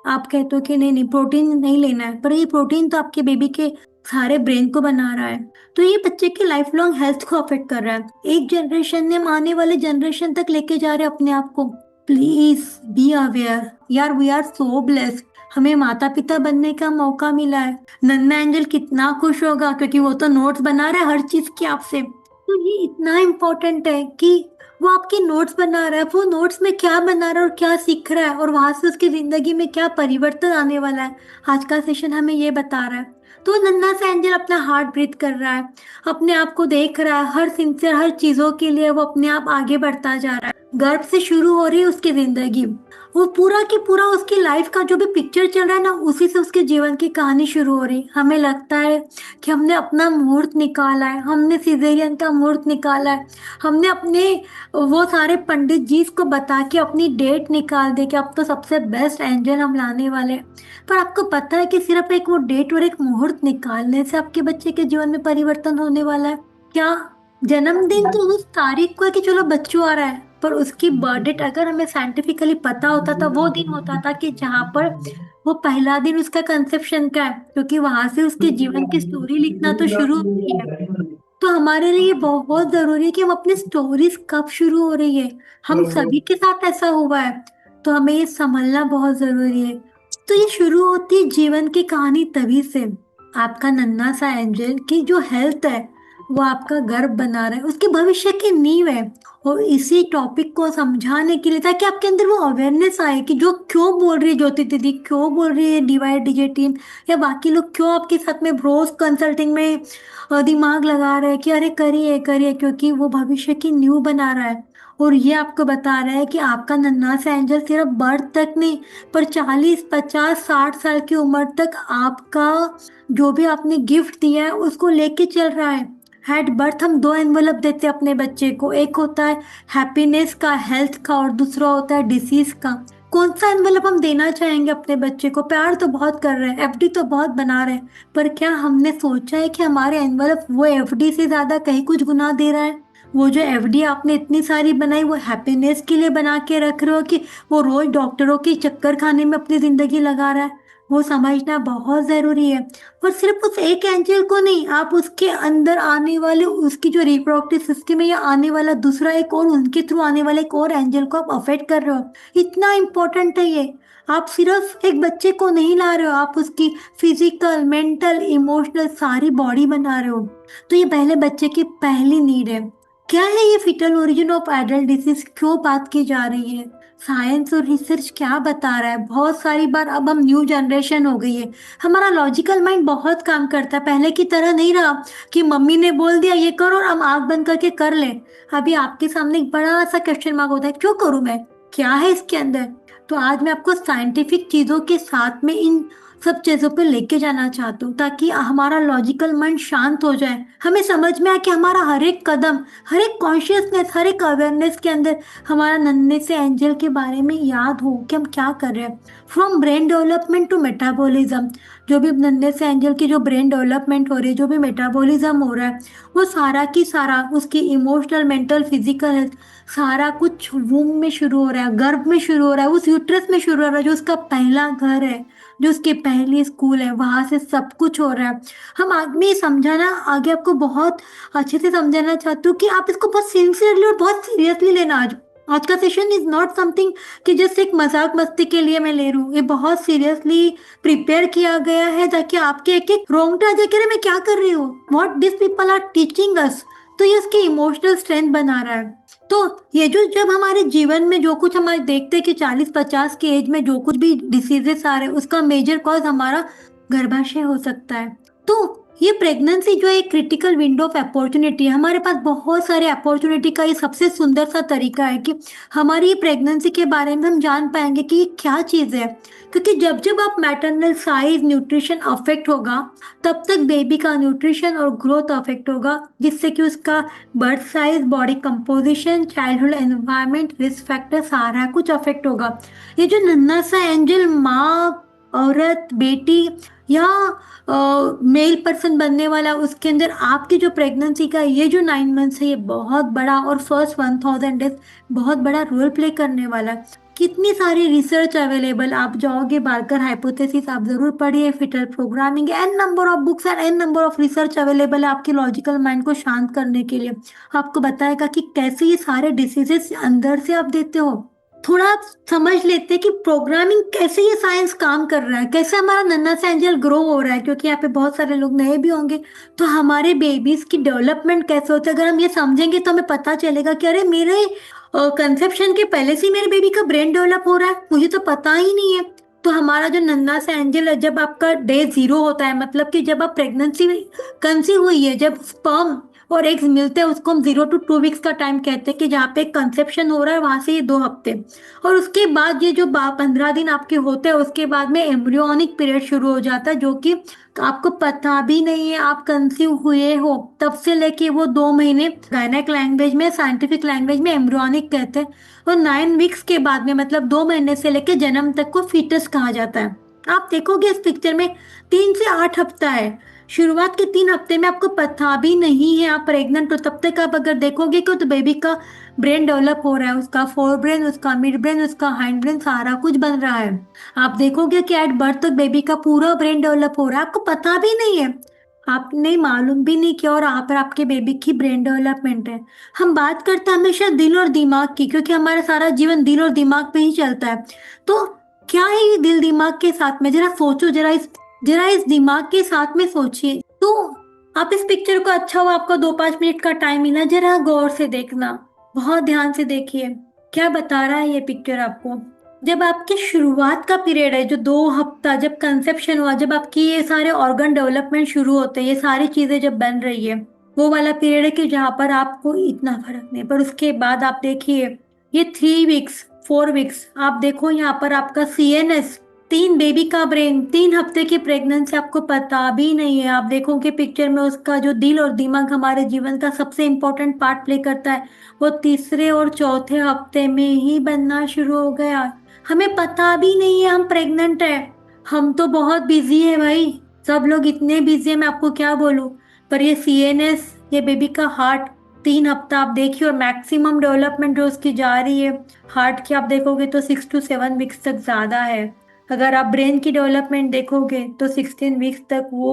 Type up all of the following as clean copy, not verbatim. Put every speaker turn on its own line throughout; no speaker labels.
आप कहते हो कि नहीं नहीं प्रोटीन नहीं लेना है, पर ये प्रोटीन तो आपके बेबी के सारे ब्रेन को बना रहा है। तो ये बच्चे की लाइफ लॉन्ग हेल्थ को अफेक्ट कर रहा है। एक जनरेशन ने हम आने वाले जनरेशन तक लेके जा रहे हैं अपने आप को। प्लीज बी अवेयर यार, वी आर सो ब्लेस्ड, हमें माता पिता बनने का मौका मिला है। नन्ना एंजल कितना खुश होगा, क्योंकि वो तो नोट्स बना रहा है हर चीज की आपसे। तो ये इतना इम्पोर्टेंट है कि वो आपके नोट्स बना रहा है, वो नोट्स में क्या बना रहा है और क्या सीख रहा है, और वहां से उसकी जिंदगी में क्या परिवर्तन आने वाला है, आज का सेशन हमें ये बता रहा है। तो नन्हा सा एंजल अपना हार्ट ब्रीथ कर रहा है, अपने आप को देख रहा है, हर सिंसियर हर चीजों के लिए वो अपने आप आगे बढ़ता जा रहा है। गर्भ से शुरू हो रही है उसकी जिंदगी, वो पूरा की पूरा उसकी लाइफ का जो भी पिक्चर चल रहा है ना, उसी से उसके जीवन की कहानी शुरू हो रही। हमें लगता है कि हमने अपना मुहूर्त निकाला है, हमने सिजेरियन का मुहूर्त निकाला है, हमने अपने वो सारे पंडित जी को बता के अपनी डेट निकाल दे कि अब तो सबसे बेस्ट एंजल हम लाने वाले हैं। पर आपको पता है कि सिर्फ एक वो डेट और एक मुहूर्त निकालने से आपके बच्चे के जीवन में परिवर्तन होने वाला है क्या? जन्मदिन तो उस तारीख को है कि चलो बच्चों आ रहा है, पर उसकी बर्थ डेट अगर हमें साइंटिफिकली पता होता था, वो दिन होता था कि जहाँ पर वो पहला दिन उसका कंसेप्शन का है, क्योंकि वहां से उसके जीवन की स्टोरी लिखना तो शुरू होती है। तो हमारे लिए बहुत जरूरी है कि हम अपनी स्टोरीज कब शुरू हो रही है, हम सभी के साथ ऐसा हुआ है, तो हमें ये समझना बहुत जरूरी है। तो ये शुरू होती है जीवन की कहानी तभी से, आपका नन्हा सा एंजल की जो हेल्थ है वो आपका गर्व बना रहा है, उसके भविष्य की नींव है। और इसी टॉपिक को समझाने के लिए, ताकि आपके अंदर वो अवेयरनेस आए कि जो क्यों बोल रही है ज्योति दीदी, क्यों बोल रही है डीवाई डीजे टीम, या बाकी लोग क्यों आपके साथ में रोज कंसल्टिंग में दिमाग लगा रहे हैं कि अरे करिए करिए, क्योंकि वो भविष्य की नींव बना रहा है। और ये आपको बता रहा है कि आपका नन्हा सा एंजल सिर्फ बर्थ तक नहीं, पर 40 50 60 साल की उम्र तक आपका जो भी आपने गिफ्ट दिया है उसको लेके चल रहा है। एट बर्थ हम दो एनवलप देते हैं अपने बच्चे को, एक होता है हैप्पीनेस का, हेल्थ का, और दूसरा होता है डिसीज का। कौन सा एनवलप हम देना चाहेंगे अपने बच्चे को? प्यार तो बहुत कर रहे हैं, एफडी तो बहुत बना रहे हैं, पर क्या हमने सोचा है कि हमारे एनवलप वो एफडी से ज्यादा कहीं कुछ गुना दे रहा है? वो जो एफडी आपने इतनी सारी बनाई वो हैप्पीनेस के लिए बना के रख रहे हो, कि वो रोज डॉक्टरों के चक्कर खाने में अपनी जिंदगी लगा रहा है? वो समझना बहुत जरूरी है। और सिर्फ उस एक एंजल को नहीं, आप उसके अंदर आने वाले उसकी जो रिप्रोडक्टिव सिस्टम है या आने वाला दूसरा एक और उनके थ्रू आने वाले एक और एंजल को आप अफेक्ट कर रहे हो। इतना इम्पोर्टेंट है ये। आप सिर्फ एक बच्चे को नहीं ला रहे हो, आप उसकी फिजिकल मेंटल इमोशनल सारी बॉडी बना रहे हो। तो ये पहले बच्चे की पहली नीड है। क्या है ये fetal origin of adult disease, क्यों बात की जा रही है? साइंस और रिसर्च क्या बता रहा है? बहुत सारी बार अब हम न्यू जनरेशन हो गई है, हमारा लॉजिकल माइंड बहुत काम करता है, पहले की तरह नहीं रहा कि मम्मी ने बोल दिया ये करो और हम आंख बंद करके कर ले। अभी आपके सामने एक बड़ा सा क्वेश्चन मार्क होता है, क्यों करूं मैं, क्या है इसके अंदर? तो आज मैं आपको साइंटिफिक चीजों के साथ में इन सब चीजों पे लेके जाना चाहता हूँ, ताकि हमारा लॉजिकल माइंड शांत हो जाए, हमें समझ में आए कि हमारा हर एक कदम, हर एक कॉन्शियसनेस, हर एक अवेयरनेस के अंदर हमारा नन्हे से एंजल के बारे में याद हो कि हम क्या कर रहे हैं। From brain development to metabolism, जो भी नन्हे से एंजल की जो ब्रेन डेवलपमेंट हो रही है, जो भी मेटाबॉलिज्म हो रहा है, वो सारा की सारा उसकी इमोशनल मेंटल फिजिकल हेल्थ सारा कुछ वूम में शुरू हो रहा है, गर्भ में शुरू हो रहा है, उस यूट्रस में शुरू हो रहा है, जो उसका पहला घर है, जो उसकी पहली स्कूल है, वहां से सब कुछ हो रहा है। हम आगे समझाना, आगे आपको बहुत अच्छे से समझाना चाहती हूँ कि आप इसको बहुत सिंसियरली और बहुत सीरियसली लेना। आज आज का सेशन इज नॉट समथिंग कि जस्ट एक मजाक मस्ती के लिए मैं ले रही हूँ, ये बहुत सीरियसली प्रिपेयर किया गया है, ताकि आपके एक एक रोंगटे आ जाए कि अरे मैं क्या कर रही हूँ, what this people are teaching us. तो ये उसकी इमोशनल स्ट्रेंथ बना रहा है। तो ये जो जब हमारे जीवन में जो कुछ हमारे देखते हैं कि 40 50 की एज में जो कुछ भी डिसीजेस आ रहे हैं, उसका मेजर कॉज हमारा गर्भाशय हो सकता है। तो ये प्रेगनेंसी जो एक क्रिटिकल विंडो ऑफ अपॉर्चुनिटी है, हमारे पास बहुत सारे अपॉर्चुनिटी का ये सबसे सुंदर सा तरीका है कि हमारी प्रेगनेंसी के बारे में हम जान पाएंगे कि ये क्या चीज़ है। क्योंकि जब जब आप मैटरनल साइज न्यूट्रिशन अफेक्ट होगा, तब तक बेबी का न्यूट्रिशन और ग्रोथ अफेक्ट होगा, जिससे कि उसका birth size, body composition, childhood environment, risk factor सारा कुछ अफेक्ट होगा। ये जो नन्हा सा एंजल माँ, औरत, बेटी या मेल पर्सन बनने वाला, उसके अंदर आपकी जो प्रेगनेंसी का ये जो 9 मंथ्स है, ये बहुत बड़ा, और फर्स्ट 1000 डेज बहुत बड़ा रोल प्ले करने वाला है। कितनी सारी रिसर्च अवेलेबल, आप जाओगे बार्कर हाइपोथेसिस आप जरूर पढ़िए, fetal programming, n number of books and n number of research available है आपके लॉजिकल माइंड को शांत करने के लिए। आपको बताएगा कि कैसे ये सारे डिसीजेस अंदर से आप देते हो। थोड़ा आप समझ लेते हैं कि प्रोग्रामिंग कैसे ये साइंस काम कर रहा है, कैसे हमारा नन्हा सा एंजल ग्रो हो रहा है, क्योंकि यहाँ पे बहुत सारे लोग नए भी होंगे। तो हमारे बेबीज की डेवलपमेंट कैसे होती है, अगर हम ये समझेंगे तो हमें पता चलेगा कि अरे मेरे कंसेप्शन के पहले से ही मेरे बेबी का ब्रेन डेवलप हो रहा है, मुझे तो पता ही नहीं है। तो हमारा जो नन्हा सा एंजल है, जब आपका डे 0 होता है, मतलब कि जब आप प्रेगनेंसी कंसीव हुई है, जब स्पर्म और एग्स मिलते हैं, उसको हम 0 to 2 वीक्स का टाइम कहते हैं, कि जहाँ पे कंसेप्शन हो रहा है वहां से ये 2 हफ्ते। और उसके बाद ये जो 15 दिन आपके होते हैं, उसके बाद में एम्ब्रियोनिक पीरियड शुरू हो जाता है, जो कि आपको पता भी नहीं है आप कंसीव हुए हो, तब से लेके वो 2 महीने गायनेक लैंग्वेज में, साइंटिफिक लैंग्वेज में एम्ब्रियोनिक कहते हैं। और 9 वीक्स के बाद में, मतलब 2 महीने से लेके जन्म तक को फीटस कहा जाता है। आप देखोगे इस पिक्चर में 3 से 8 हफ्ता है। शुरुआत के 3 हफ्ते में आपको पता भी नहीं है आप प्रेग्नेंट हो, तब तक आप अगर देखोगे कि तो बेबी का ब्रेन डेवलप हो रहा है, उसका फोर ब्रेन, उसका मिड ब्रेन, उसका हाइंड ब्रेन, सारा कुछ बन रहा है। आप देखोगे कि एट बर्थ तक बेबी का पूरा ब्रेन डेवलप हो रहा है, आपको पता भी नहीं है, आपने मालूम भी नहीं किया, और यहाँ पर आपके बेबी की ब्रेन डेवलपमेंट है। हम बात करते हैं हमेशा दिल और दिमाग की, क्योंकि हमारा सारा जीवन दिल और दिमाग पे ही चलता है। तो क्या है ये दिल दिमाग के साथ में, जरा सोचो, जरा इस दिमाग के साथ में सोचिए। तो आप इस पिक्चर को, अच्छा हुआ आपको 2-5 मिनट का टाइम मिला, जरा गौर से देखना, बहुत ध्यान से देखिए क्या बता रहा है ये पिक्चर आपको। जब आपके शुरुआत का पीरियड है, जो 2 हफ्ता, जब कंसेप्शन हुआ, जब आपकी ये सारे ऑर्गन डेवलपमेंट शुरू होते हैं, ये सारी चीजें जब बन रही है, वो वाला पीरियड है कि जहाँ पर आपको इतना फर्क नहीं। पर उसके बाद आप देखिए ये 3 वीक्स 4 वीक्स, आप देखो यहाँ पर आपका CNS, 3 बेबी का ब्रेन, 3 हफ्ते की प्रेगनेंसी, आपको पता भी नहीं है। आप देखोगे पिक्चर में उसका जो दिल और दिमाग हमारे जीवन का सबसे इम्पोर्टेंट पार्ट प्ले करता है, वो तीसरे और चौथे हफ्ते में ही बनना शुरू हो गया। हमें पता भी नहीं है हम प्रेग्नेंट है। हम तो बहुत बिजी है भाई, सब लोग इतने बिजी है, मैं आपको क्या बोलूं। पर ये CNS, ये बेबी का हार्ट, 3 हफ्ता आप देखिए, और मैक्सिमम डेवलपमेंट जो उसकी जा रही है हार्ट की, आप देखोगे तो 6 to 7 वीक्स तक ज्यादा है। अगर आप ब्रेन की डेवलपमेंट देखोगे तो 16 वीक्स तक वो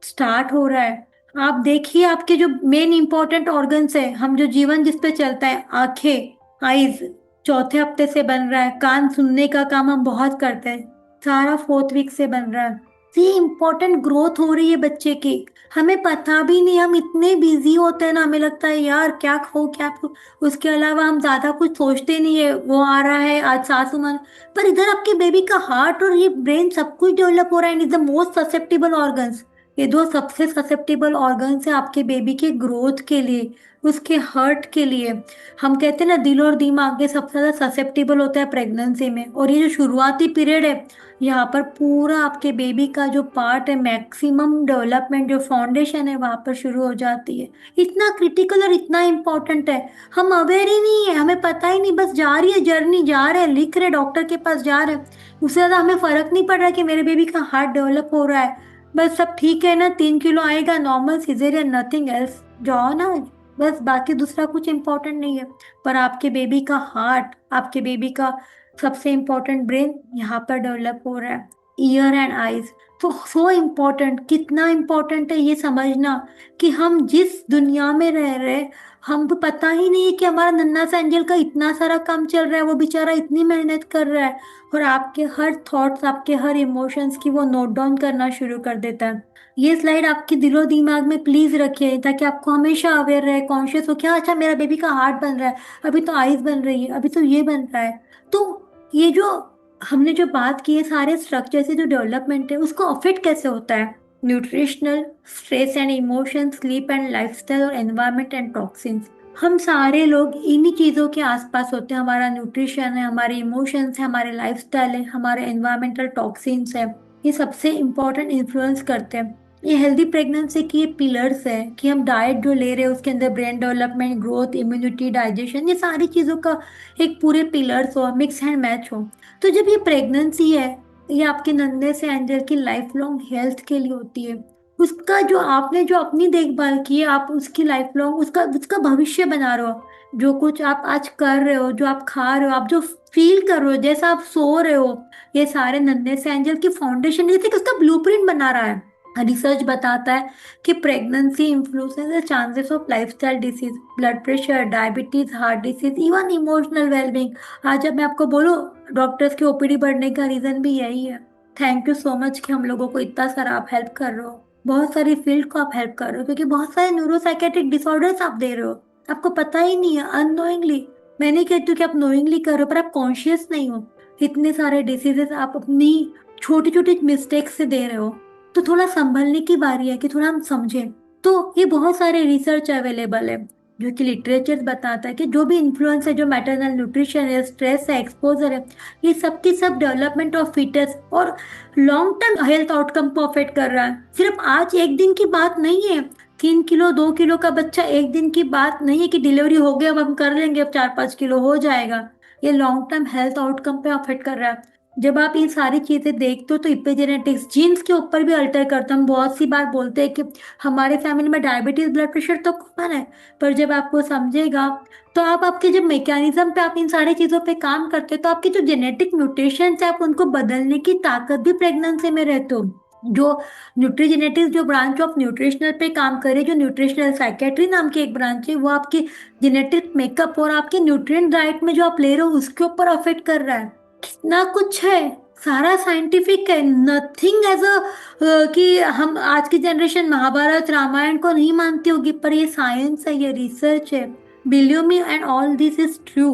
स्टार्ट हो रहा है। आप देखिए आपके जो मेन इंपॉर्टेंट ऑर्गन्स है, हम जो जीवन जिस पे चलता है, आंखें, आईज, चौथे हफ्ते से बन रहा है। कान, सुनने का काम हम बहुत करते हैं, सारा 4th वीक से बन रहा है। ये इम्पोर्टेंट ग्रोथ हो रही है बच्चे की, हमें पता भी नहीं, हम इतने बिजी होते हैं ना, हमें लगता है यार क्या खाओ क्या खाओ, उसके अलावा हम ज्यादा कुछ सोचते नहीं है। वो आ रहा है आज सासू माँ, पर इधर आपके बेबी का हार्ट और ये ब्रेन सब कुछ डेवलप हो रहा है, and is the most susceptible organs. ये 2 सबसे ससेप्टेबल ऑर्गन्स है आपके बेबी के ग्रोथ के लिए, उसके हर्ट के लिए। हम कहते हैं ना दिल और दिमाग ये सबसे ज्यादा ससेप्टेबल होता है प्रेगनेंसी में, और ये जो शुरुआती पीरियड है, यहाँ पर पूरा आपके बेबी का जो पार्ट है, मैक्सिमम डेवलपमेंट, जो फाउंडेशन है, वहां पर शुरू हो जाती है। इतना क्रिटिकल और इतना इम्पोर्टेंट है, हम अवेयर ही नहीं है, हमें पता ही नहीं, बस जा रही है जर्नी, जा रहे हैं, लिख रहे, डॉक्टर के पास जा रहे हैं, उससे ज्यादा हमें फर्क नहीं पड़ रहा कि मेरे बेबी का हार्ट डेवलप हो रहा है। बस सब ठीक है ना, 3 किलो आएगा, नॉर्मल सिजेरियन, नथिंग एल्स, जाओ ना, बस बाकी दूसरा कुछ इंपॉर्टेंट नहीं है। पर आपके बेबी का हार्ट, आपके बेबी का सबसे इम्पोर्टेंट ब्रेन यहाँ पर डेवलप हो रहा है, ईयर एंड आईज। तो सो इम्पोर्टेंट, कितना इम्पोर्टेंट है ये समझना कि हम जिस दुनिया में रह रहे हैं, हम तो पता ही नहीं है कि हमारा नन्हा सा एंजल का इतना सारा काम चल रहा है, वो बेचारा इतनी मेहनत कर रहा है, और आपके हर थॉट्स, आपके हर इमोशंस की वो नोट डाउन करना शुरू कर देता है। ये स्लाइड आपके दिलो दिमाग में प्लीज रखिए, ताकि आपको हमेशा अवेयर रहे, कॉन्शियस हो, क्या अच्छा मेरा बेबी का हार्ट बन रहा है, अभी तो आईज बन रही है, अभी तो ये बन रहा है। तो ये जो हमने जो बात की है, सारे स्ट्रक्चर से जो डेवलपमेंट है, उसको अफेक्ट कैसे होता है, nutritional, stress and emotion, sleep and lifestyle, और एनवायरनमेंट एंड टॉक्सिन्स। हम सारे लोग इन्हीं चीज़ों के आसपास होते हैं, हमारा न्यूट्रिशन है, हमारे इमोशंस है, हमारे लाइफस्टाइल है, हमारे एनवायरमेंटल टॉक्सिन्स है, ये सबसे इम्पोर्टेंट इन्फ्लुएंस करते हैं। ये हेल्दी प्रेगनेंसी की ये पिलर्स है कि हम डाइट जो ले रहे हैं उसके अंदर brain development, growth, immunity, digestion, ये सारी चीज़ों का एक पूरे पिलर्स हो, मिक्स एंड मैच हो। तो जब ये प्रेगनेंसी है, ये आपके नन्हे से एंजल की लाइफ लॉन्ग हेल्थ के लिए होती है। उसका जो आपने जो अपनी देखभाल की है, आप उसकी लाइफ लॉन्ग उसका उसका भविष्य बना रहे हो। जो कुछ आप आज कर रहे हो, जो आप खा रहे हो, आप जो फील कर रहे हो, जैसा आप सो रहे हो, ये सारे नन्हे से एंजल की फाउंडेशन जैसे कि उसका ब्लूप्रिंट बना रहा है। रिसर्च बताता है कि pregnancy influences the chances of lifestyle disease, blood pressure, diabetes, heart disease, even emotional wellbeing. आज जब मैं आपको बोलूं, डॉक्टर्स की ओपीडी बढ़ने का रीजन भी यही है। थैंक यू सो मच कि हम लोगों को इतना सारा आप हेल्प कर रहे हो, बहुत सारी फील्ड को आप हेल्प कर रहे हो, क्योंकि बहुत सारे न्यूरोसाइकेट्रिक डिसऑर्डर्स आप दे रहे हो, आपको पता ही नहीं है, अननोइंगली। मैं नहीं कहती हूँ कि आप नोइंगली कर रहे हो, पर आप कॉन्शियस नहीं हो। इतने सारे डिसीजेस आप अपनी छोटी छोटी मिस्टेक से दे रहे हो। तो थोड़ा संभलने की बारी है कि थोड़ा हम समझें। तो ये बहुत सारे रिसर्च अवेलेबल है, जो कि लिटरेचर बताता है कि जो भी इन्फ्लुएंस है, जो मैटरनल न्यूट्रिशन है, स्ट्रेस है, एक्सपोजर है, ये सब की सब डेवलपमेंट ऑफ फीटस और लॉन्ग टर्म हेल्थ आउटकम को अफेक्ट कर रहा है। सिर्फ आज एक दिन की बात नहीं है। 3 किलो 2 किलो का बच्चा एक दिन की बात नहीं है कि डिलीवरी हो गया अब हम कर लेंगे, अब 4-5 किलो हो जाएगा। ये लॉन्ग टर्म हेल्थ आउटकम पे अफेक्ट कर रहा है। जब आप ये सारी चीजें देखते हो तो इपिजेनेटिक्स जीन्स के ऊपर भी अल्टर करता है। हम बहुत सी बार बोलते हैं कि हमारे फैमिली में डायबिटीज ब्लड प्रेशर तो कॉमन है, पर जब आपको समझेगा तो आप आपके जब मैकेनिज्म पे आप इन सारी चीजों पे काम करते हो तो आपके जो जेनेटिक म्यूटेशन है आप उनको बदलने की ताकत भी प्रेगनेंसी में रहते हो। जो न्यूट्रीजेनेटिक्स जो ब्रांच ऑफ न्यूट्रिशनल पे काम करे, जो न्यूट्रिशनल साइकेट्री नाम की एक ब्रांच है, वो आपकी जेनेटिक मेकअप और आपके न्यूट्रिएंट डाइट में जो आप ले रहे हो उसके ऊपर अफेक्ट कर रहा है। कितना कुछ है, सारा साइंटिफिक है, नथिंग एज अ कि हम आज की जनरेशन महाभारत रामायण को नहीं मानती होगी, पर ये साइंस है, ये रिसर्च है। Believe me and all this is true.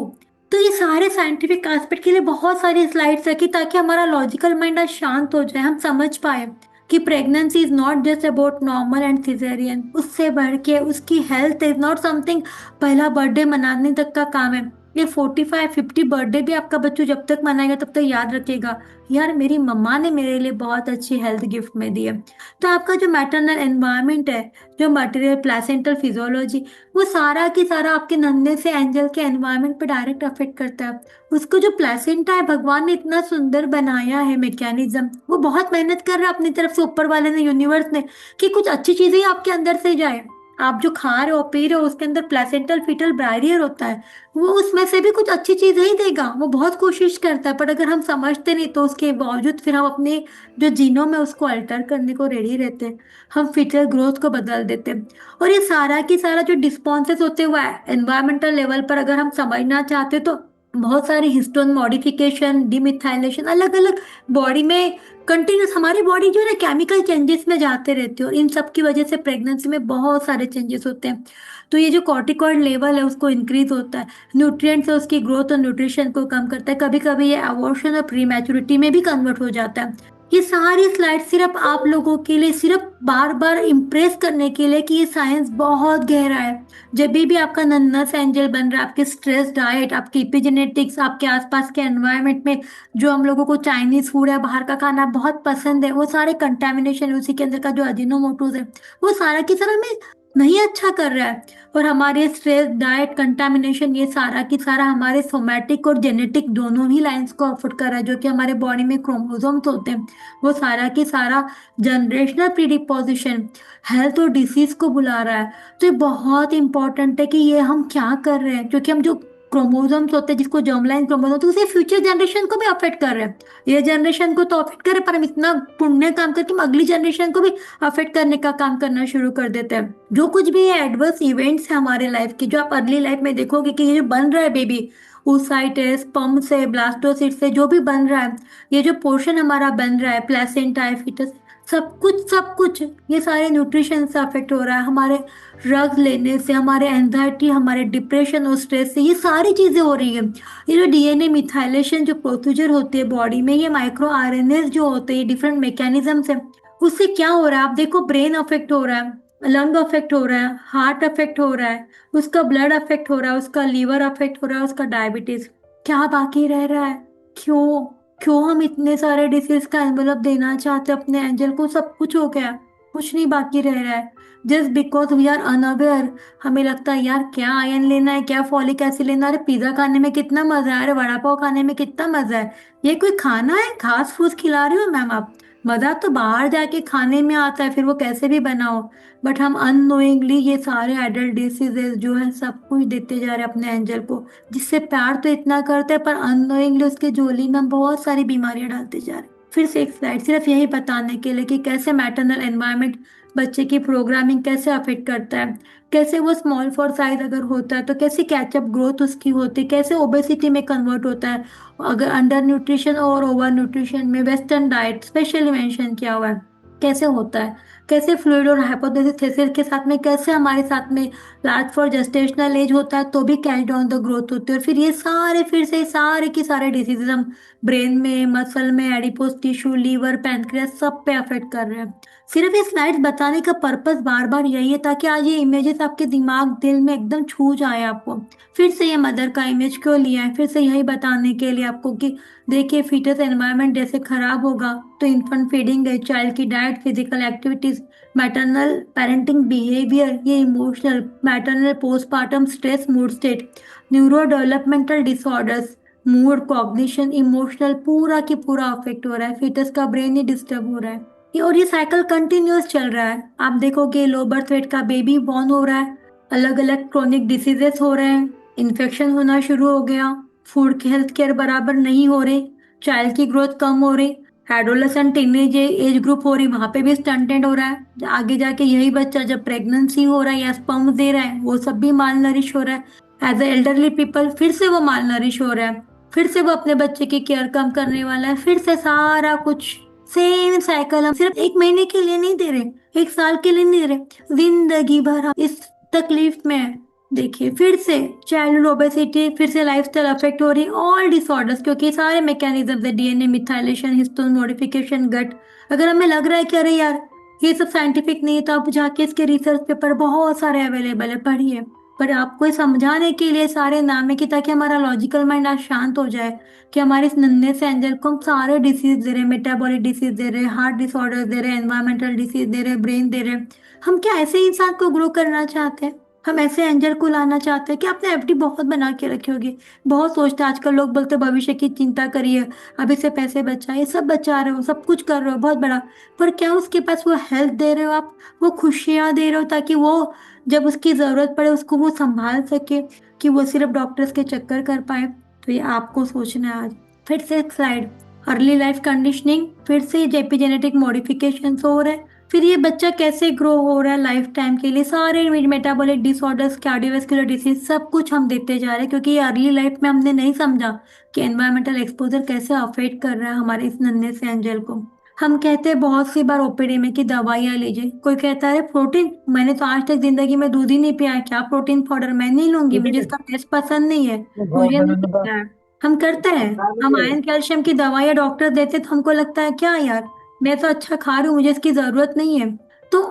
तो ये सारे साइंटिफिक एस्पेक्ट के लिए बहुत सारी स्लाइड्स रखी ताकि हमारा लॉजिकल माइंड आज शांत हो जाए, हम समझ पाए कि pregnancy is not just about normal and caesarean, उससे बढ़ के उसकी हेल्थ इज नॉट समथिंग पहला बर्थडे मनाने तक का काम है। ये 45-50 बर्थडे भी आपका बच्चों जब तक मनाएगा तब तक याद रखेगा, यार मेरी मम्मा ने मेरे लिए बहुत अच्छी हेल्थ गिफ्ट में दी है। तो आपका जो मैटरनल एनवायरनमेंट है, जो मटेरियल प्लेसेंटल फिजियोलॉजी, वो सारा की सारा आपके नन्हे से एंजल के एनवायरनमेंट पे डायरेक्ट अफेक्ट करता है। उसको जो प्लेसेंटा है भगवान ने इतना सुंदर बनाया है मैकेनिज्म, वो बहुत मेहनत कर रहा है अपनी तरफ से ऊपर वाले ने, यूनिवर्स ने, कि कुछ अच्छी चीजें ही आपके अंदर से जाए। आप जो खा रहे हो पी रहे हो उसके अंदर प्लेसेंटल फीटल बैरियर होता है, वो उसमें से भी कुछ अच्छी चीजें ही देगा, वो बहुत कोशिश करता है, पर अगर हम समझते नहीं तो उसके बावजूद फिर हम अपने जो जीनों में उसको अल्टर करने को रेडी रहते हैं, हम फीटल ग्रोथ को बदल देते हैं। और ये सारा की सारा जो डिस्पॉन्सेस होते हैं वो एनवायरमेंटल लेवल पर अगर हम समझना चाहते तो बहुत सारी हिस्टोन मॉडिफिकेशन, डिमिथाइलेशन, अलग अलग बॉडी में कंटिन्यूस हमारी बॉडी जो है ना केमिकल चेंजेस में जाते रहते हो, इन सब की वजह से प्रेगनेंसी में बहुत सारे चेंजेस होते हैं। तो ये जो कॉर्टिकॉइड लेवल है उसको इंक्रीज होता है, न्यूट्रिएंट से उसकी ग्रोथ और न्यूट्रिशन को कम करता है, कभी कभी ये अबॉर्शन और प्री मैच्योरिटी में भी कन्वर्ट हो जाता है। ये सारी स्लाइड सिर्फ आप लोगों के लिए, सिर्फ बार बार इम्प्रेस करने के लिए कि ये साइंस बहुत गहरा है। जब भी आपका नन्हा सा एंजल बन रहा है, आपके स्ट्रेस डाइट, आपकी इपिजेनेटिक्स, आपके आसपास के एनवायरनमेंट में जो हम लोगों को चाइनीज फूड है, बाहर का खाना बहुत पसंद है, वो सारे कंटेमिनेशन, उसी के अंदर का जो अजीनोमोटोज है, वो सारा की सारा में नहीं अच्छा कर रहा है। और हमारे स्ट्रेस डाइट कंटामिनेशन ये सारा की सारा हमारे सोमैटिक और जेनेटिक दोनों ही लाइंस को अफेक्ट कर रहा है, जो कि हमारे बॉडी में क्रोमोसोम्स होते हैं, वो सारा की सारा जनरेशनल प्रीडिपोजिशन, हेल्थ और डिसीज को बुला रहा है। तो ये बहुत इंपॉर्टेंट है कि ये हम क्या कर रहे हैं, क्योंकि हम जो क्रोमोसोम्स होते हैं जिसको जर्मलाइन क्रोमोसोम होते हैं, उसे फ्यूचर जनरेशन को भी अफेक्ट कर रहे हैं। ये जनरेशन को तो अफेक्ट करे, पर हम इतना पुण्य काम करके हम अगली जनरेशन को भी अफेक्ट करने का काम करना शुरू कर देते हैं। जो कुछ भी ये एडवर्स इवेंट्स है हमारे लाइफ के, जो आप अर्ली लाइफ में देखोगे कि ये जो बन रहा है बेबी, oocyte है, स्पर्म से, ब्लास्टोसिस्ट से जो भी बन रहा है, ये जो पोर्शन हमारा बन रहा है, प्लेसेंटा है, fetus, सब कुछ ये सारे न्यूट्रिशन से अफेक्ट हो रहा है, हमारे ड्रग्स लेने से, हमारे एंजाइटी, हमारे डिप्रेशन और स्ट्रेस से ये सारी चीजें हो रही है। ये जो डीएनए मिथाइलेशन जो प्रोसीजर होती है बॉडी में, ये माइक्रो आरएनएस जो होते हैं, डिफरेंट मैकेनिज्म है, उससे क्या हो रहा है आप देखो, ब्रेन अफेक्ट हो रहा है, लंग अफेक्ट हो रहा है, हार्ट अफेक्ट हो रहा है, उसका ब्लड अफेक्ट हो रहा है, उसका लीवर अफेक्ट हो रहा है, उसका डायबिटीज। क्या बाकी रह रहा है? क्यों क्यों हम इतने सारे डिसीज का एनवेलप देना चाहते हैं अपने एंजल को? सब कुछ हो गया। कुछ नहीं बाकी रह रहा है। Just because we are unaware, हमें लगता है यार क्या आयरन लेना है, क्या फॉलिक एसिड लेना है, अरे पिज्जा खाने में कितना मजा है, अरे वड़ा पाव खाने में कितना मजा है। ये कोई खाना है? घास फूस खिला रही हो मैम आप? मजा तो बाहर जाके खाने में आता है, फिर वो कैसे भी बनाओ। बट हम अननोइंगली ये सारे एडल्ट डिसीजेस जो है सब कुछ देते जा रहे हैं अपने एंजल को, जिससे प्यार तो इतना करते हैं पर अननोइंगली उसके झोली में हम बहुत सारी बीमारियां डालते जा रहे हैं। फिर से एक स्लाइड सिर्फ यही बताने के लिए कि कैसे मैटरनल एनवायरनमेंट बच्चे की प्रोग्रामिंग कैसे अफेक्ट करता है, कैसे वो स्मॉल फॉर साइज अगर होता है तो कैसे कैचअप ग्रोथ उसकी होती है, कैसे ओबेसिटी में कन्वर्ट होता है अगर अंडर न्यूट्रिशन और ओवर न्यूट्रिशन में। वेस्टर्न डाइट स्पेशली मेंशन किया हुआ है कैसे होता है, कैसे फ्लूइड और हाइपोथेसिस के साथ में, कैसे हमारे साथ में लार्ज फॉर जेस्टेशनल एज होता है तो भी कैच डाउन द ग्रोथ होती है। और फिर ये सारे फिर से सारे के सारे डिसीजेज हम ब्रेन में, मसल में, एडिपोज टिश्यू, लीवर, पैनक्रियास सब पे अफेक्ट कर रहे हैं। सिर्फ ये स्लाइड्स बताने का पर्पस बार बार यही है ताकि आज ये इमेजेस आपके दिमाग दिल में एकदम छू जाए आपको। फिर से ये मदर का इमेज क्यों लिया है, फिर से यही बताने के लिए आपको कि देखिए फीटस एनवायरनमेंट जैसे खराब होगा तो इन्फेंट फीडिंग है, चाइल्ड की diet, physical activities, maternal parenting behaviour, ये emotional maternal postpartum stress, mood state, neuro developmental disorders, mood, cognition, emotional, पूरा की पूरा अफेक्ट हो रहा है, फीटस का ब्रेन ही डिस्टर्ब हो रहा है। और ये साइकिल कंटिन्यूअस चल रहा है। आप देखोगे लो बर्थ वेट का बेबी बॉर्न हो रहा है, अलग अलग क्रोनिक डिसीजेस हो रहे हैं, इन्फेक्शन होना शुरू हो गया, फूड की हेल्थ केयर बराबर नहीं हो रही, चाइल्ड की ग्रोथ कम हो रही, एडोलेसेंट टीनेज एज ग्रुप हो रही, वहां पे भी स्टंटेड हो रहा है। आगे जाके यही बच्चा जब प्रेगनेंसी हो रहा है या स्पर्म दे रहा है वो सब भी माल नरिश हो रहा है। एज ए एल्डरली पीपल फिर से वो माल नरिश हो रहा है, फिर से वो अपने बच्चे की केयर कम करने वाला है, फिर से सारा कुछ सेम साइकिल। हम सिर्फ एक महीने के लिए नहीं दे रहे, एक साल के लिए नहीं दे रहे, जिंदगी भर हम इस तकलीफ में हैं। देखिए फिर से चाइल्डहुड ओबेसिटी, फिर से लाइफस्टाइल अफेक्ट हो रही, ऑल डिसऑर्डर्स, क्योंकि सारे मैकेनिज्म है, डीएनए मिथाइलेशन, हिस्टोन मॉडिफिकेशन, गट। अगर हमें लग रहा है कि अरे यार ये सब साइंटिफिक नहीं है तो आप जाके इसके रिसर्च पेपर बहुत सारे अवेलेबल है, पढ़िए। पर आपको ये समझाने के लिए सारे नाम है कि ताकि हमारा लॉजिकल माइंड आज शांत हो जाए कि हमारे इस नन्हे से एंजल को हम सारे डिसीज दे रहे हैं, मेटाबॉलिक डिसीज दे रहे हैं, हार्ट डिसऑर्डर दे रहे हैं, एनवायरमेंटल डिसीज दे रहे हैं, ब्रेन दे रहे हैं। हम क्या ऐसे इंसान को ग्रो करना चाहते हैं? हम ऐसे एंजल को लाना चाहते हैं कि आपने एफडी बहुत बना के रखी होगी, बहुत सोचते हैं आजकल लोग, बोलते हैं भविष्य की चिंता करिए, अभी से पैसे बचाइए, सब बचा रहे हो, सब कुछ कर रहे हो बहुत बड़ा, पर क्या उसके पास वो हेल्थ दे रहे हो आप, वो खुशियां दे रहे हो ताकि वो जब उसकी जरूरत पड़े उसको वो संभाल सके, कि वो सिर्फ डॉक्टर्स के चक्कर कर पाए? तो ये आपको सोचना है आज। फिर से एक स्लाइड, अर्ली लाइफ कंडीशनिंग, फिर से एपिजेनेटिक मॉडिफिकेशन हो रहे हैं, फिर ये बच्चा कैसे ग्रो हो रहा है लाइफ टाइम के लिए, सारे मेटाबॉलिक डिसऑर्डर्स, कार्डियोवास्कुलर डिसीज, सब कुछ हम देखते जा रहे हैं क्योंकि ये अर्ली लाइफ में हमने नहीं समझा कि एनवायरमेंटल एक्सपोजर कैसे अफेक्ट कर रहा है हमारे इस नन्हे से एंजल को। हम कहते हैं बहुत सी बार ओपीडी में कि दवाइयाँ लीजिए, कोई कहता है प्रोटीन, मैंने तो आज तक जिंदगी में दूध ही नहीं पिया है, क्या प्रोटीन पाउडर, मैं नहीं लूंगी, मुझे इसका टेस्ट पसंद नहीं है, मुझे नहीं पता है। हम करते हैं, हम आयरन कैल्शियम की दवाइयाँ डॉक्टर देते तो हमको लगता है क्या यार मैं तो अच्छा खा रही हूँ, मुझे इसकी जरूरत नहीं है। तो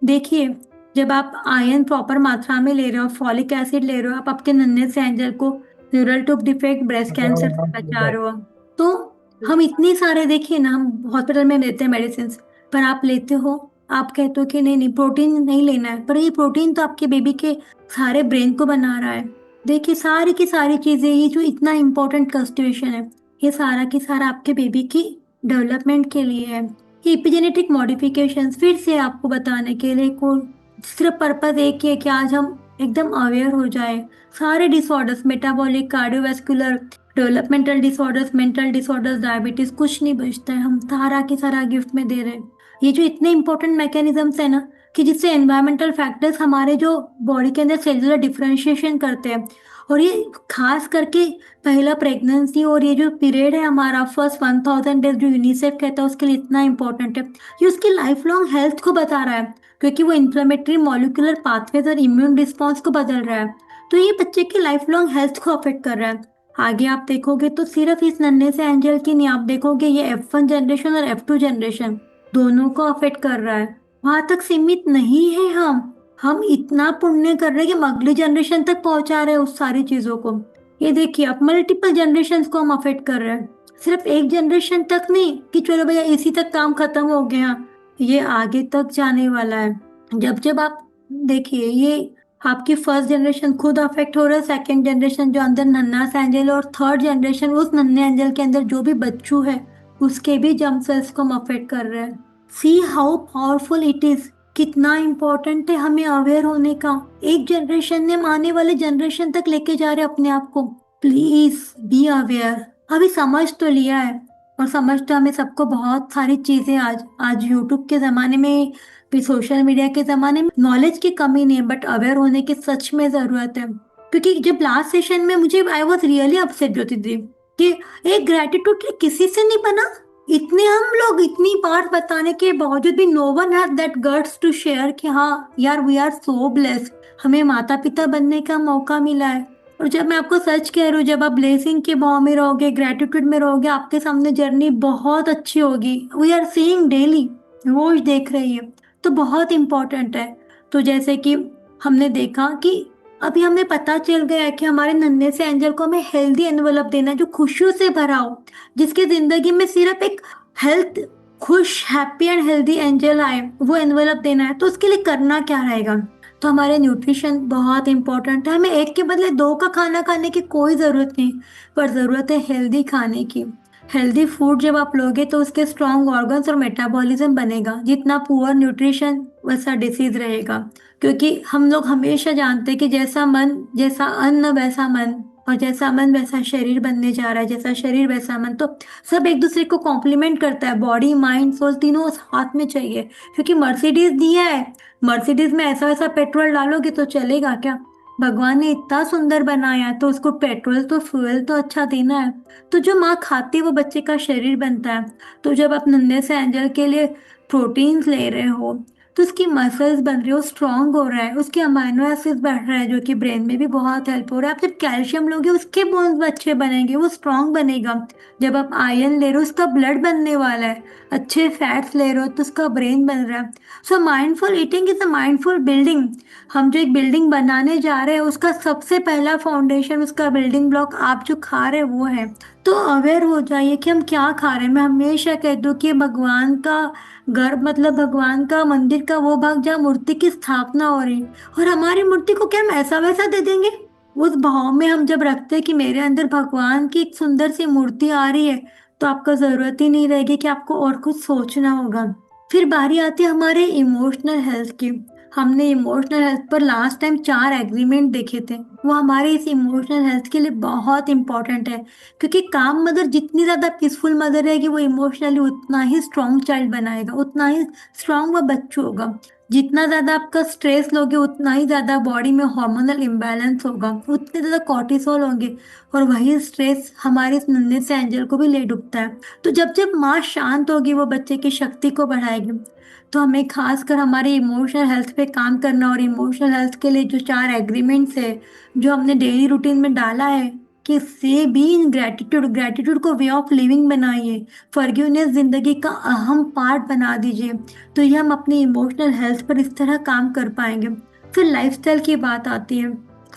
देखिए जब आप आयरन प्रॉपर मात्रा में ले रहे हो, फॉलिक एसिड ले रहे हो, आप आपके नन्हे से एंजल को neural tube defect, breast cancer से बचा रहे हो, तो हम इतनी सारे देखिए ना, हम हॉस्पिटल में लेते हैं मेडिसिन, पर आप लेते हो, आप कहते हो कि नहीं नहीं प्रोटीन नहीं लेना है, पर ये प्रोटीन तो आपके बेबी के सारे ब्रेन को बना रहा है। देखिए सारी की सारी चीजें, ये जो इतना इम्पोर्टेंट कंस्टिट्यूशन है, ये सारा की सारा आपके बेबी की डेवलपमेंट के लिए है। ये एपिजेनेटिक मॉडिफिकेशन फिर से आपको बताने के लिए को सिर्फ पर्पज एक ही है कि आज हम एकदम अवेयर हो जाए। सारे disorders, metabolic, cardiovascular, developmental disorders, mental disorders, diabetes, कुछ नहीं बचता है, हम सारा के सारा गिफ्ट में दे रहे हैं। ये जो इतने इंपॉर्टेंट मैकेनिज्म्स है ना कि जिससे एनवायरमेंटल फैक्टर्स हमारे जो बॉडी के अंदर सेलुलर डिफरेंशिएशन करते हैं, और ये खास करके पहला प्रेगनेंसी और ये जो पीरियड है हमारा फर्स्ट 1000 डेज जो यूनिसेफ कहता है उसके लिए इतना इंपॉर्टेंट है। ये उसकी लाइफ लॉन्ग हेल्थ को बता रहा है क्योंकि वो इन्फ्लेमेटरी मॉलिक्यूलर पाथवेज और इम्यून रिस्पॉन्स को बदल रहा है, तो ये बच्चे की लाइफ लॉन्ग हेल्थ को अफेक्ट कर रहा है। आगे आप देखोगे तो सिर्फ इस नन्हे से एंजल की नहीं, आप देखोगे ये F1 जनरेशन और F2 जनरेशन दोनों को अफेक्ट कर रहा है। वहां तक सीमित नहीं है, हम इतना पुण्य कर रहे हैं कि हम अगली जनरेशन तक पहुंचा रहे हैं उस सारी चीजों को। ये देखिए अब मल्टीपल जनरेशन को हम अफेक्ट कर रहे हैं, सिर्फ एक जनरेशन तक नहीं कि चलो भैया इसी तक काम खत्म हो गया, ये आगे तक जाने वाला है। जब जब आप देखिए, ये आपकी फर्स्ट जनरेशन खुद अफेक्ट हो रहा है, सेकंड जनरेशन जो अंदर नन्हा सा एंजल है, और थर्ड जनरेशन उस नन्हे एंजल के अंदर जो भी बच्चू है उसके भी जर्म सेल्स को अफेक्ट कर रहा है। See how powerful it is, कितना इम्पोर्टेंट है हमें अवेयर होने का। एक जनरेशन ने आने वाले जनरेशन तक लेके जा रहे हैं अपने आप को। Please be aware. अभी समझ तो लिया है, और समझ तो हमें सबको बहुत सारी चीजें, आज आज यूट्यूब के जमाने में भी, सोशल मीडिया के जमाने में नॉलेज की कमी नहीं है, बट अवेयर होने की सच में जरूरत है। क्योंकि जब लास्ट सेशन में मुझे आई वॉज रियली अपसेट ज्योति दी कि एक ग्रेटिट्यूड किसी से नहीं बना। इतने हम लोग इतनी बार बताने के बावजूद भी no one has that guts to share कि हाँ यार वी आर सो ब्लेस्ड, हमें माता पिता बनने का मौका मिला है। और जब मैं आपको सच कह रही हूँ, जब आप ब्लेसिंग के भाव में रहोगे, ग्रेटिट्यूड में रहोगे, आपके सामने जर्नी बहुत अच्छी होगी। वी आर सीइंग डेली, रोज देख रही है, तो बहुत इम्पोर्टेंट है। तो जैसे कि हमने देखा कि अभी हमें पता चल गया है कि हमारे नन्हे से एंजल को हमें हेल्दी एनवेलप देना है जो खुशियों से भरा हो, जिसकी जिंदगी में सिर्फ एक हेल्थ, खुश, हैप्पी एंड हेल्दी एंजल आए, वो एनवेलप देना है। तो उसके लिए करना क्या रहेगा? तो हमारे न्यूट्रिशन बहुत इंपॉर्टेंट है। हमें एक के बदले दो का खाना खाने की कोई ज़रूरत नहीं, पर ज़रूरत है हेल्दी खाने की। हेल्दी फूड जब आप लोगे तो उसके स्ट्रॉन्ग ऑर्गन्स और मेटाबॉलिज्म बनेगा। जितना पुअर न्यूट्रिशन वैसा डिसीज रहेगा। क्योंकि हम लोग हमेशा जानते हैं कि जैसा मन, जैसा अन्न वैसा मन, और जैसा मन वैसा शरीर बनने जा रहा है, जैसा शरीर वैसा मन। तो सब एक दूसरे को कॉम्प्लीमेंट करता है, बॉडी माइंड सोल तीनों हाथ में चाहिए। क्योंकि मर्सिडीज दिया है, मर्सिडीज में ऐसा वैसा पेट्रोल डालोगे तो चलेगा क्या? भगवान ने इतना सुंदर बनाया है तो उसको पेट्रोल तो फ्यूल तो अच्छा देना है। तो जो माँ खाती है वो बच्चे का शरीर बनता है। तो जब आप नन्हे से एंजल के लिए प्रोटीन्स ले रहे हो तो उसकी मसल्स बन रही हो, स्ट्रांग हो रहा है, उसके अमाइनो एसिड्स बढ़ रहा है जो कि ब्रेन में भी बहुत हेल्प हो रहा है। आप जब कैल्शियम लोगे उसके बोन्स अच्छे बनेंगे, वो स्ट्रांग बनेगा। जब आप आयरन ले रहे हो उसका ब्लड बनने वाला है। अच्छे फैट्स ले रहे हो तो उसका ब्रेन बन रहा है। So mindful eating is a mindful building. हम जो एक बिल्डिंग बनाने जा रहे हैं उसका सबसे पहला फाउंडेशन, उसका बिल्डिंग ब्लॉक आप जो खा रहे हैं वो है। तो अवेयर हो जाइए कि हम क्या खा रहे हैं। मैं हमेशा कहती हूँ कि भगवान का घर मतलब भगवान का मंदिर का वो भाग जहाँ मूर्ति की स्थापना हो रही है, और हमारी मूर्ति को क्या हम ऐसा वैसा दे देंगे? उस भाव में हम जब रखते हैं कि मेरे अंदर भगवान की एक सुंदर सी मूर्ति आ रही है, तो आपको जरूरत ही नहीं रहेगी कि आपको और कुछ सोचना होगा। फिर बारी आती है हमारे इमोशनल हेल्थ की। हमने इमोशनल हेल्थ पर लास्ट टाइम 4 एग्रीमेंट देखे थे, वो हमारे इस इमोशनल हेल्थ के लिए बहुत इंपॉर्टेंट है। क्योंकि काम मदर जितनी ज्यादा पीसफुल मदर रहेगी वो इमोशनली उतना ही स्ट्रांग चाइल्ड बनाएगा, उतना ही स्ट्रांग वो बच्चू होगा। जितना ज्यादा आपका स्ट्रेस लोगे उतना ही ज्यादा बॉडी में हार्मोनल इम्बैलेंस होगा, उतने ज्यादा कॉर्टिसोल होंगे, और वही स्ट्रेस हमारे इस नन्हे से एंजल को भी ले डूबता है। तो जब जब माँ शांत होगी वो बच्चे की शक्ति को बढ़ाएगी। तो हमें खासकर हमारे इमोशनल हेल्थ पे काम करना, और इमोशनल हेल्थ के लिए जो 4 एग्रीमेंट्स है जो हमने डेली रूटीन में डाला है कि से बी इन ग्रेटिट्यूड, ग्रेटिट्यूड को वे ऑफ लिविंग बनाइए, फॉरगिवनेस जिंदगी का अहम पार्ट बना दीजिए। तो ये हम अपनी इमोशनल हेल्थ पर इस तरह काम कर पाएंगे। फिर लाइफस्टाइल की बात आती है।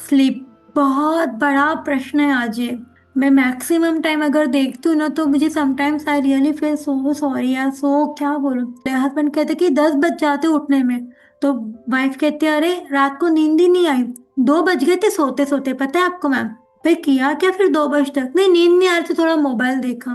स्लीप बहुत बड़ा प्रश्न है आज ये। मैं मैक्सिमम टाइम अगर देखती हूँ ना तो मुझे sometimes I really feel so sorry यार, सो क्या बोलूं। मेरे हस्बैंड कहते कि 10 बज जाते उठने में, तो वाइफ कहती है अरे रात को नींद ही नहीं आई, 2 बज गए थे सोते सोते, पता है आपको मैम? भाई किया क्या फिर 2 बजे तक? नहीं नींद नहीं आ रही थी, थोड़ा मोबाइल देखा।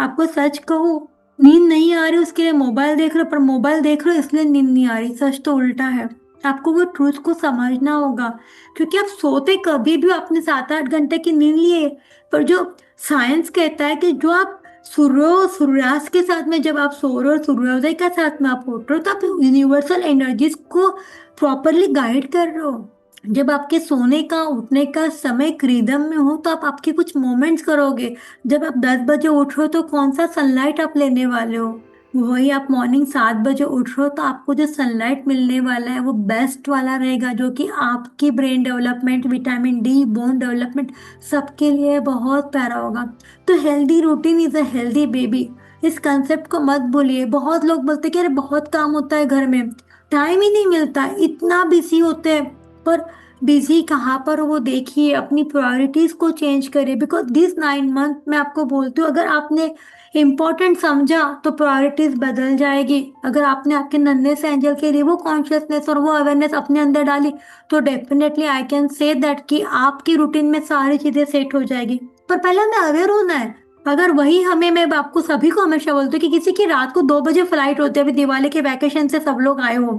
आपको सच कहूँ, नींद नहीं आ रही उसके लिए मोबाइल देख रहे हो, पर मोबाइल देख रहे हो इसलिए नींद नहीं आ रही। सच तो उल्टा है। आपको वो ट्रूथ को समझना होगा। क्योंकि आप सोते कभी भी आपने 7-8 घंटे की नींद लिए, पर जो साइंस कहता है कि जो आप सूर्यास्त के साथ में जब आप सो रहे हो, सूर्योदय के साथ में आप उठ रहे हो, तो आप यूनिवर्सल एनर्जीज को प्रॉपरली गाइड कर रहे हो। जब आपके सोने का उठने का समय एक रिदम में हो तो आप आपके कुछ मोमेंट्स करोगे। जब आप 10 बजे उठ रहे हो तो कौन सा सनलाइट आप लेने वाले हो? वही आप मॉर्निंग 7 बजे उठ रहे हो तो आपको जो सनलाइट मिलने वाला है वो बेस्ट वाला रहेगा, जो कि आपकी brain development, vitamin D, bone development सबके लिए बहुत प्यारा होगा। तो healthy routine is a healthy baby. इस कंसेप्ट को मत भूलिए। बहुत लोग बोलते कि अरे बहुत काम होता है घर में, टाइम ही नहीं मिलता, इतना बिजी होते हैं। पर बिजी कहाँ पर हो वो देखिए, अपनी प्रायोरिटीज को चेंज करिए। बिकॉज दिस 9 मंथ मैं आपको बोलती हूँ, अगर आपने इम्पोर्टेंट समझा तो प्रायोरिटीज बदल जाएगी। अगर आपने आपके नन्हे से एंजल के लिए वो कॉन्शियसनेस और वो अवेयरनेस अपने अंदर डाली तो definitely I can say that कि आपकी रूटीन में सारी चीजें सेट हो जाएगी। पर पहले हमें अवेयर होना है। अगर वही हमें, मैं आपको सभी को हमेशा बोलती हूँ कि किसी की रात को 2 बजे फ्लाइट होती है, अभी दिवाली के वैकेशन से सब लोग आए हो,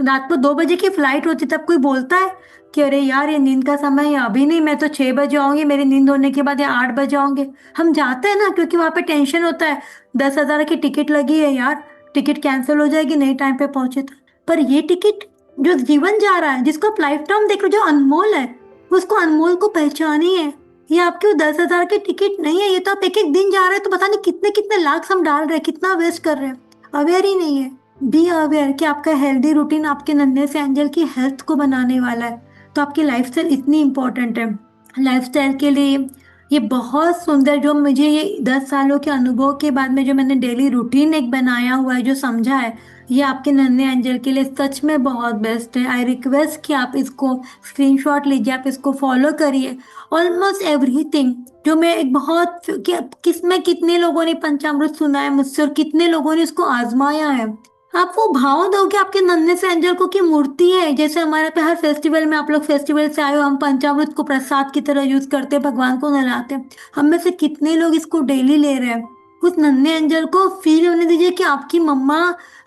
रात को 2 बजे की फ्लाइट होती, तब कोई बोलता है कि अरे यार ये नींद का समय है, अभी नहीं, मैं तो 6 बजे आऊंगी, मेरी नींद होने के बाद या 8 बजे आऊंगे। हम जाते हैं ना, क्योंकि वहां पे टेंशन होता है, 10,000 की टिकट लगी है यार, टिकट कैंसिल हो जाएगी नहीं टाइम पे पहुंचे तो। पर ये टिकट जो जीवन जा रहा है, जिसको आप लाइफ टाइम देख रहे हो, जो अनमोल है, उसको अनमोल को पहचानिए। ये आपकी वो 10,000 की टिकट नहीं है, ये तो आप एक एक दिन जा रहे हैं, तो पता नहीं कितने कितने लाख हम डाल रहे हैं, कितना वेस्ट कर रहे हैं, अवेयर ही नहीं है। बी अवेयर कि आपका हेल्दी रूटीन आपके नन्हे से एंजल की हेल्थ को बनाने वाला है। तो आपकी लाइफस्टाइल इतनी इंपॉर्टेंट है। लाइफस्टाइल के लिए ये बहुत सुंदर, जो मुझे ये 10 सालों के अनुभव के बाद में जो मैंने डेली रूटीन एक बनाया हुआ है, जो समझा है, ये आपके नन्हे एंजल के लिए सच में बहुत बेस्ट है। आई रिक्वेस्ट कि आप इसको स्क्रीनशॉट लीजिए, आप इसको फॉलो करिए। ऑलमोस्ट एवरीथिंग जो मैं एक बहुत किसमें कितने लोगों ने पंचामृत सुना है मुझसे और कितने लोगों ने इसको आजमाया है। आप वो भाव दोगे आपके नन्हे से एंजल को कि मूर्ति है। जैसे हमारे पे हर फेस्टिवल में, आप लोग फेस्टिवल से आए हो, हम पंचामृत को प्रसाद की तरह यूज करते हैं, भगवान को नहलाते हैं। हम में से कितने लोग इसको डेली ले रहे हैं। उस नन्हे एंजल को फील होने दीजिए कि आपकी मम्मा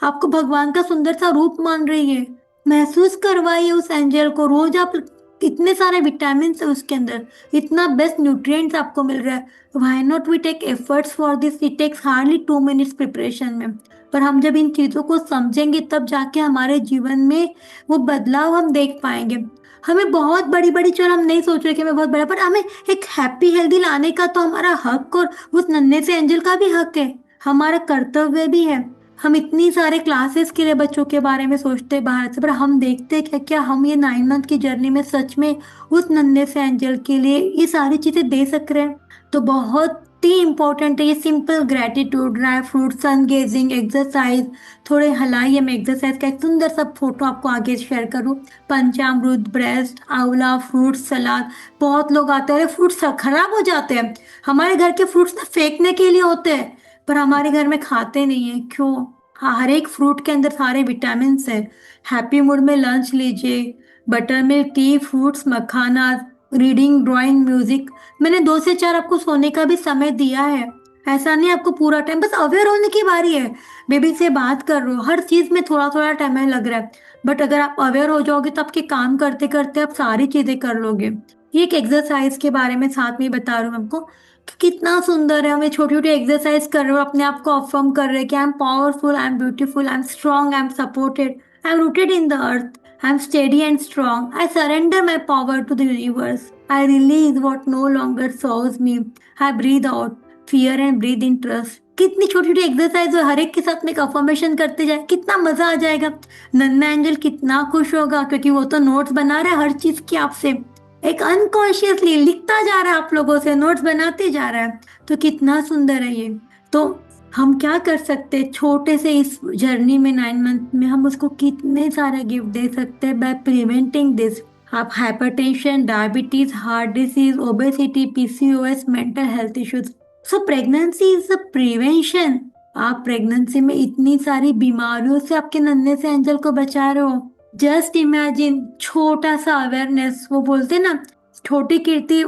आपको भगवान का सुंदर सा रूप मान रही है। महसूस करवाइए उस एंजल को रोज। आप इतने सारे विटामिन है उसके अंदर, इतना बेस्ट न्यूट्रिएंट्स आपको मिल रहा है। Why not we take efforts for this, it takes hardly 2 minutes preparation में। पर हम जब इन चीजों को समझेंगे तब जाके हमारे जीवन में वो बदलाव हम देख पाएंगे। हमें बहुत बड़ी बड़ी, चलो हम नहीं सोच रहे कि हमें बहुत बड़ा, पर हमें एक हैप्पी हेल्दी लाने का तो हमारा हक और उस नन्हे से एंजल का भी हक है, हमारा कर्तव्य भी है। हम इतनी सारे क्लासेस के लिए बच्चों के बारे में सोचते हैं बाहर से, पर हम देखते हैं क्या क्या हम ये 9 मंथ की जर्नी में सच में उस नन्हे से एंजल के लिए ये सारी चीजें दे सक रहे हैं। तो बहुत ही इंपॉर्टेंट है ये सिंपल ग्रेटिट्यूड, ड्राई फ्रूट, सन गेजिंग, एक्सरसाइज। थोड़े हलाइए, मैं एक्सरसाइज का एक सुंदर सा फोटो आपको आगे शेयर करूँ। पंचामृत, ब्रेस्ट, आंवला, फ्रूट सलाद। बहुत लोग आते हैं, फ्रूट्स खराब हो जाते हैं, हमारे घर के फ्रूट्स ना फेंकने के लिए होते हैं, पर हमारे घर में खाते नहीं है, क्यों? हाँ, हर एक फ्रूट के अंदर सारे विटामिन है। हैप्पी मूड में लंच लीजिए, बटर मिल्क, टी, फ्रूट्स, मखाना, रीडिंग, ड्राइंग, म्यूजिक। मैंने 2 से 4 आपको सोने का भी समय दिया है, ऐसा नहीं आपको पूरा टाइम, बस अवेयर होने की बारी है। बेबी से बात कर रहे हो, हर चीज में थोड़ा थोड़ा टाइम लग रहा है, बट अगर आप अवेयर हो जाओगे तो आपके काम करते करते आप सारी चीजें कर लोगे। ये एक एक्सरसाइज के बारे में साथ में बता रही हूँ आपको कि कितना सुंदर है। हमें छोटी छोटी एक्सरसाइज कर रहे हो, अपने आप को अफर्म कर रहे हैं कि I am powerful, I am beautiful, I am strong, I am supported, I am rooted in the earth, I am steady and strong, I surrender my power to the universe, I release what no longer serves me, I breathe out fear and breathe in trust. कितनी छोटी छोटी exercise हो, हर एक के साथ में एक affirmation करते जाए, कितना मजा आ जाएगा। नन्ना एंजल कितना खुश होगा, क्योंकि वो तो नोट्स बना रहा है हर चीज की आपसे, एक अनकॉन्शियसली लिखता जा रहा है, आप लोगों से नोट्स बनाते जा रहा है। तो कितना सुंदर है ये। तो हम क्या कर सकते हैं छोटे से इस जर्नी में, 9 मंथ में हम उसको कितने सारे गिफ्ट दे सकते हैं बाय प्रिवेंटिंग दिस। आप hypertension, diabetes, heart disease, obesity, PCOS, mental health issues. So pregnancy is a prevention. आप प्रेगनेंसी में इतनी सारी बीमारियों से आपके नन्हे से एंजल को बचा रहे हो। जस्ट इमेजिन, छोटा सा अवेयरनेस, वो बोलते ना, छोटी कीर्ति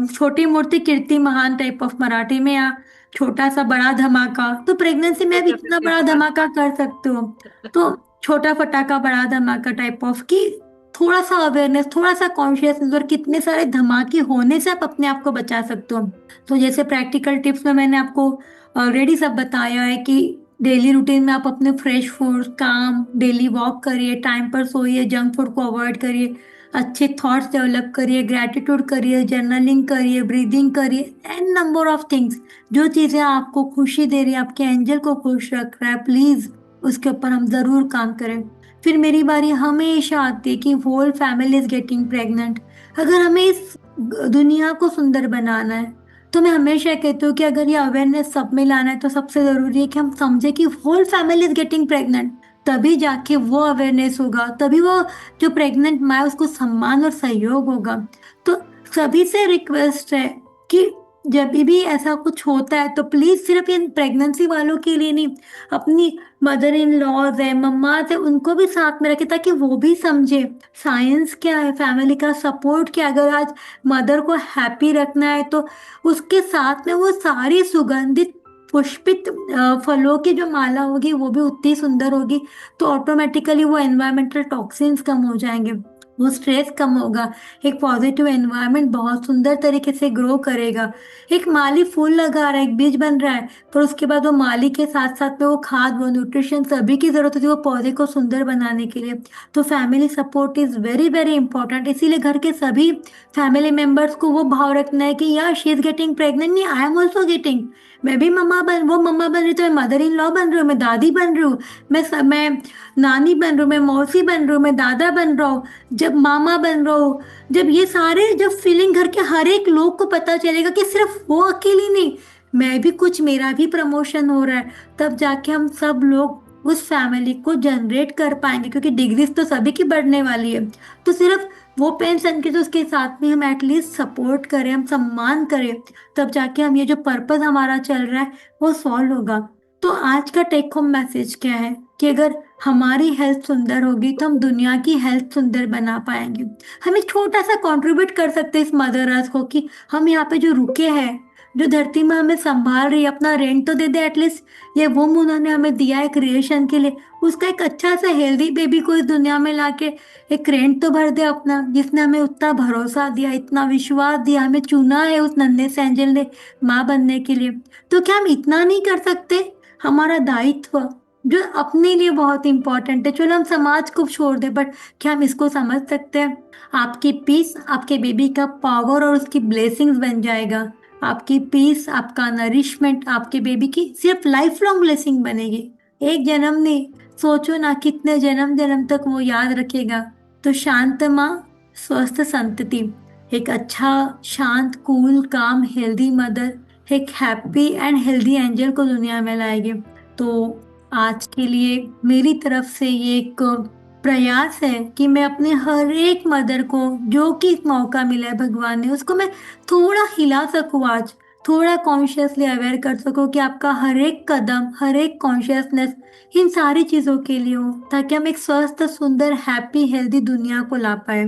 छोटी मूर्ति कीर्ति महान टाइप ऑफ मराठी में, या छोटा सा बड़ा धमाका। तो प्रेगनेंसी में भी इतना बड़ा धमाका कर सकते हो। तो छोटा फटाका बड़ा धमाका टाइप ऑफ की, थोड़ा सा अवेयरनेस, थोड़ा सा कॉन्शियसनेस, और कितने सारे धमाके होने से आप अपने आप को बचा सकते हो। तो जैसे प्रैक्टिकल टिप्स में मैंने आपको ऑलरेडी सब बताया है कि डेली रूटीन में आप अपने फ्रेश फूड, काम, डेली वॉक करिए, टाइम पर सोइए, जंक फूड को अवॉइड करिए, अच्छे थॉट्स डेवलप करिए, ग्रैटिट्यूड करिए, जर्नलिंग करिए, ब्रीदिंग करिए, एन नंबर ऑफ थिंग्स। जो चीज़ें आपको खुशी दे रही है, आपके एंजल को खुश रख रहा है, प्लीज़ उसके ऊपर हम ज़रूर काम करें। फिर मेरी बारी हमेशा आती है कि whole family is getting pregnant. अगर हमें इस दुनिया को सुंदर बनाना है तो मैं हमेशा कहती हूँ कि अगर ये अवेयरनेस सब में लाना है तो सबसे जरूरी है कि हम समझे कि whole family is getting pregnant. तभी जाके वो अवेयरनेस होगा, तभी वो जो प्रेग्नेंट माँ है उसको सम्मान और सहयोग होगा। तो सभी से रिक्वेस्ट है कि जब भी ऐसा कुछ होता है तो प्लीज सिर्फ इन प्रेगनेंसी वालों के लिए नहीं, अपनी मदर इन लॉज है, मम्मा है, उनको भी साथ में रखे ताकि वो भी समझे साइंस क्या है, फैमिली का सपोर्ट क्या है। अगर आज मदर को हैप्पी रखना है तो उसके साथ में वो सारी सुगंधित पुष्पित फलों की जो माला होगी वो भी उतनी सुंदर होगी। तो ऑटोमेटिकली वो एनवायरमेंटल टॉक्सिन्स कम हो जाएंगे, वो स्ट्रेस कम होगा, एक पॉजिटिव एनवायरनमेंट बहुत सुंदर तरीके से ग्रो करेगा। एक माली फूल लगा रहा है, एक बीज बन रहा है, पर उसके बाद वो माली के साथ साथ में वो खाद, वो न्यूट्रिशन सभी की जरूरत होती है वो पौधे को सुंदर बनाने के लिए। तो family support is very very important. इसीलिए घर के सभी फैमिली मेंबर्स को वो भाव रखना है कि यार शी इज गेटिंग प्रेग्नेंट, नहीं आई एम ऑल्सो गेटिंग। मैं भी मम्मा बन, वो मम्मा बन रही तो मैं मदर इन लॉ बन रही हूँ, मैं दादी बन रही हूँ, मैं नानी बन रही हूँ, मैं मौसी बन रही हूँ, मैं दादा बन रहा हूँ, जब मामा बन रहा हूँ। जब ये सारे जब फीलिंग घर के हर एक लोग को पता चलेगा कि सिर्फ वो अकेली नहीं, मैं भी कुछ, मेरा भी प्रमोशन हो रहा है, तब जाके हम सब लोग उस फैमिली को जनरेट कर पाएंगे, क्योंकि डिग्रीज तो सभी की बढ़ने वाली है। तो सिर्फ वो पेंशन के तो उसके साथ में हम एटलीस्ट सपोर्ट करें, हम सम्मान करें, तब जाके हम ये जो पर्पस हमारा चल रहा है वो सॉल्व होगा। तो आज का टेक होम मैसेज क्या है कि अगर हमारी हेल्थ सुंदर होगी तो हम दुनिया की हेल्थ सुंदर बना पाएंगे। हम एक छोटा सा कंट्रीब्यूट कर सकते हैं इस मदर अर्थ को कि हम यहाँ पे जो रुके हैं, जो धरती में हमें संभाल रही है, अपना रेंट तो दे दे एटलीस्ट। ये वो उन्होंने हमें दिया है क्रिएशन के लिए, उसका एक अच्छा सा हेल्दी बेबी को इस दुनिया में लाके एक रेंट तो भर दे अपना, जिसने हमें उतना भरोसा दिया, इतना विश्वास दिया, हमें चुना है उस नन्हे से एंजल ने माँ बनने के लिए। तो क्या हम इतना नहीं कर सकते? हमारा दायित्व जो अपने लिए बहुत इंपॉर्टेंट है, चलो हम समाज को छोड़ दे, बट क्या हम इसको समझ सकते हैं? आपकी पीस आपके बेबी का पावर और उसकी ब्लेसिंग्स बन जाएगा। आपकी पीस, आपका नरिशमेंट आपके बेबी की सिर्फ लाइफ लॉन्ग ब्लेसिंग बनेगी, एक जन्म नहीं। सोचो ना कितने जन्म जन्म तक वो याद रखेगा। तो शांत माँ, स्वस्थ संतति, एक अच्छा शांत कूल काम हेल्दी मदर एक हैप्पी एंड हेल्दी एंजल को दुनिया में लाएगी। तो आज के लिए मेरी तरफ से ये एक प्रयास है कि मैं अपने हर एक मदर को जो कि मौका मिला है भगवान ने, उसको मैं थोड़ा हिला सकूं आज, थोड़ा कॉन्शियसली अवेयर कर सकूं कि आपका हर एक कदम, हर एक कॉन्शियसनेस इन सारी चीज़ों के लिए हो, ताकि हम एक स्वस्थ सुंदर हैप्पी हेल्दी दुनिया को ला पाए।